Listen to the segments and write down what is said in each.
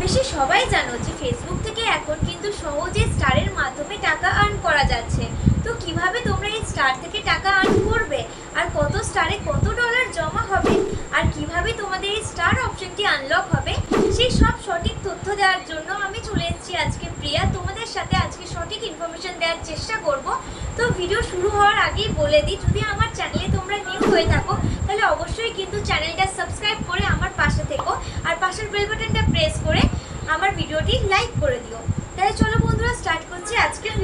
বেশি সবাই জানো যে ফেসবুক থেকে এখন কিন্তু সহজে স্টারের মাধ্যমে টাকা আর্ন করা যাচ্ছে। তো কিভাবে তোমরা এই স্টার থেকে টাকা আর্ন করবে, আর কত স্টারে কত ডলার জমা হবে, আর কিভাবে তোমাদের এই স্টার অপশনটি আনলক হবে, সেই সব সঠিক তথ্য দেওয়ার জন্য আমি চলে এসেছি আজকে প্রিয়া তোমাদের সাথে। আজকে সঠিক ইনফরমেশন দেওয়ার চেষ্টা করব। তো ভিডিও শুরু হওয়ার আগেই বলে দিই, যদি আমার চ্যানেলে তোমরা নিউ হয়ে থাকো তাহলে অবশ্যই কিন্তু চ্যানেলটা সাবস্ক্রাইব করে আমার পাশে থেকো, আর পাশের বেল বাটনটা প্রেস করে আমার ভিডিওটি লাইক করে দিও। তাহলে চলো বন্ধুরা, স্টার্ট করছি আজকের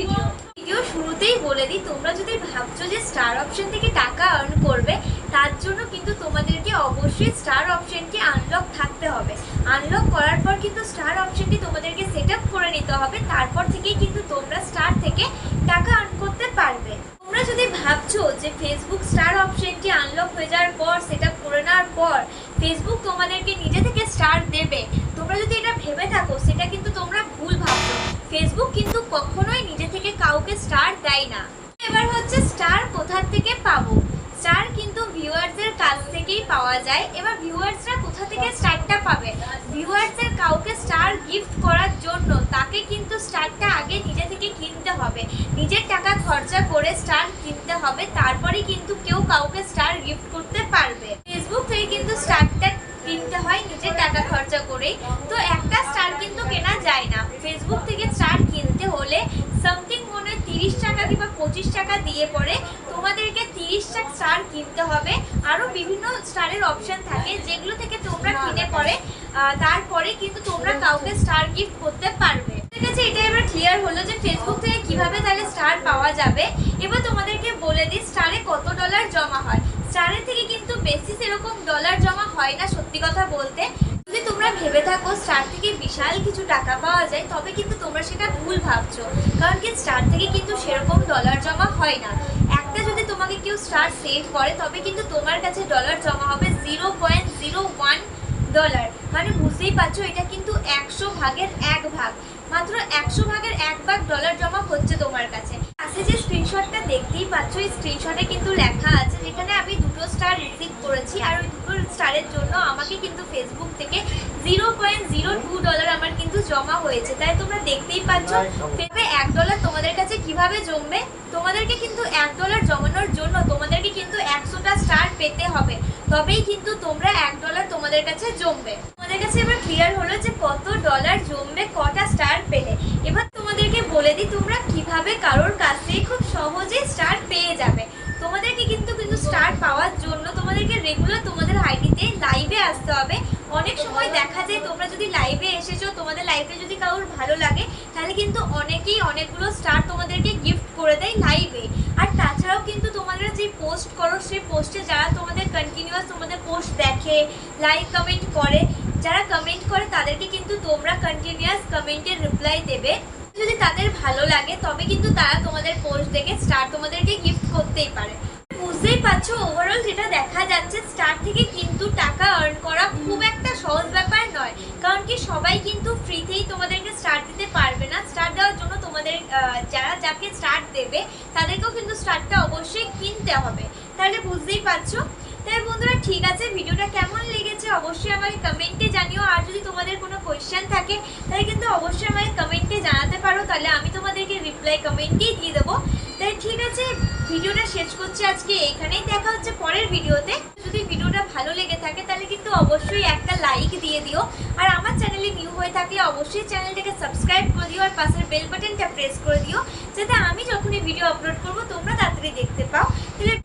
ভিডিও শুরুতেই বলে দিই, তোমরা যদি ভাবছো যে স্টার অপশন থেকে টাকা আর্ন করবে, তার জন্য কিন্তু তোমাদেরকে অবশ্যই স্টার অপশনটি আনলক থাকতে হবে। আনলক করার পর কিন্তু স্টার অপশনটি তোমাদেরকে সেট আপ করে নিতে হবে। তারপর থেকেই কিন্তু তোমরা স্টার থেকে টাকা আর্ন করতে পারবে। তোমরা যদি ভাবছো যে ফেসবুক স্টার অপশনটি আনলক হয়ে যাওয়ার পর, সেট আপ করে নেওয়ার পর ফেসবুক তোমাদেরকে নিজে থেকে স্টার দেবে, তোমরা যদি এটা ভেবে থাকো, সেটা কিন্তু তোমরা ভুল ভাবছো। ফেসবুক কিন্তু কখনোই নিজে থেকে কাউকে স্টার দেয় না। এবার হচ্ছে স্টার কোথা থেকে পাবো। স্টার কিন্তু ভিউয়ার্সের কাছ থেকেই পাওয়া যায়। এবার ভিউয়ার্সরা কোথা থেকে স্টারটা পাবে? ভিউয়ার্সের কাউকে স্টার গিফট করার জন্য তাকে কিন্তু স্টারটা আগে নিজে থেকে কিনতে হবে, নিজের টাকা খরচা করে স্টার কিনতে হবে, তারপরেই কিন্তু কেউ কাউকে স্টার গিফট করতে পারবে। ফেসবুক থেকে কিন্তু স্টারটা কিনতে হয় নিজের টাকা খরচা করে। তো একটা স্টার কিন্তু কেনা যায় না। ফেসবুক থেকে স্টার কিনতে হলে সামথিং মনে 30 টাকা কিংবা 25 টাকা দিয়ে পরে তোমাদেরকে 30টা স্টার কিনতে হবে। আরও বিভিন্ন স্টারের অপশন থাকে, যেগুলো থেকে তোমরা কিনে পরে তারপরে কিন্তু তোমরা কাউকে স্টার গিফট করতে পারবে। ঠিক আছে, এটা এবার ক্লিয়ার হলো যে ফেসবুক থেকে কিভাবে তাহলে স্টার পাওয়া যাবে। এবার তোমাদেরকে বলে দিই স্টারে কত ডলার জমা হয়। স্টারের থেকে কিন্তু বেশি সেরকম ডলার জমা হয় না, সত্যি কথা বলতে। যদি তোমরা ভেবে থাকো স্টার থেকে বিশাল কিছু টাকা পাওয়া যায়, তবে কিন্তু তোমরা সেটা ভুল ভাবছো। কারণ কি, স্টার থেকে কিন্তু সেরকম ডলার জমা হয় না। একটা যদি তোমাকে কেউ স্টার সেট করে, তবে কিন্তু তোমার কাছে ডলার জমা হবে 0.01 ডলার। মানে বুঝতেই পারছো, এটা কিন্তু 100 ভাগের 1 ভাগ, মাত্র 100 ভাগের 1 ভাগ ডলার জমা হচ্ছে তোমার কাছে। আছে যে স্ক্রিনশটটা দেখতেই পাচ্ছ, এই স্ক্রিনশটে কিন্তু লেখা আছে, যেখানে আমি 2টো স্টার রিসিভ করেছি, আর ওই 2টো স্টারের জন্য আমাকে কিন্তু ফেসবুক থেকে 0.02 ডলার আমার কিন্তু জমা হয়েছে। তাই তোমরা দেখতেই পাচ্ছ $1 তোমাদের কাছে কিভাবে জমবে। তোমাদেরকে কিন্তু $1 জমানোর জন্য তোমাদেরকে কিন্তু 100টা স্টার পেতে হবে, তবেই কিন্তু তোমরা $1 তোমাদের কাছে জমবে। তোমাদের কাছে এবার ক্লিয়ার হলো যে কত ডলার জমবে কটা স্টার পেলে। এবার তোমাদেরকে বলে দিই তোমরা কিভাবে কারোর কাছ থেকে খুব সহজে স্টার পেয়ে যাবে। তোমাদেরকে কিন্তু স্টার পাওয়ার জন্য তোমাদেরকে রেগুলার তোমাদের আইডিতে লাইভে আসতে হবে। অনেক সময় দেখা যায় তোমরা যদি লাইভে এসেছো, তোমাদের লাইভে যদি কারোর ভালো লাগে, তাহলে কিন্তু অনেকেই অনেকগুলো স্টার তোমাদেরকে গিফট করে দেয় লাইভে। আর তাছাড়াও কিন্তু তোমরা যে পোস্ট করো, সেই পোস্টে যারা তোমাদের কন্টিনিউয়াস তোমাদের পোস্ট দেখে, লাইক কমেন্ট করে, যারা কমেন্ট করে তাদেরকে কিন্তু তোমরা কন্টিনিউয়াস কমেন্টের রিপ্লাই দেবে। যদি তাদের ভালো লাগে, তবে কিন্তু তারা তোমাদের পোস্ট দেখে স্টার তোমাদেরকে গিফট করতেই পারে। বুঝতেই পারছো, ওভারঅল যেটা দেখা যাচ্ছে, স্টার থেকে কিন্তু টাকা আর্ন করা খুব একটা সহজ ব্যাপার নয়। কারণ কি, সবাই কিন্তু ফ্রিতেই তোমাদেরকে স্টার দিতে পারবে না। স্টার দেওয়ার জন্য তোমাদের যাকে স্টার দেবে, তাদেরকেও কিন্তু স্টারটা অবশ্যই কিনতে হবে। তাহলে বুঝতেই পারছো। তাই বন্ধুরা, ঠিক আছে, ভিডিওটা কেমন লেগেছে অবশ্যই আমাকে কমেন্টে জানিও। আর যদি তোমাদের কোনো কোয়েশ্চেন থাকে, তাহলে কিন্তু অবশ্যই আমাকে কমেন্টে জানাতে পারো, তাহলে আমি তোমাদেরকে রিপ্লাই কমেন্টেই দিয়ে দেবো। তাই ঠিক আছে, ভিডিওটা শেষ করছি আজকে এইখানেই। দেখা হচ্ছে পরের ভিডিওতে। যদি ভিডিওটা ভালো লেগে থাকে, তাহলে কিন্তু অবশ্যই একটা লাইক দিয়ে দিও। আর আমার চ্যানেলে নিউ হয়ে থাকলে অবশ্যই চ্যানেলটাকে সাবস্ক্রাইব করে দিও, আর পাশের বেল বাটনটা প্রেস করে দিও, যাতে আমি যখনই ভিডিও আপলোড করবো তোমরা তাড়াতাড়ি দেখতে পাও। তাহলে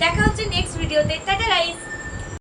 দেখা হচ্ছে নেক্সট ভিডিওতে। Tata guys.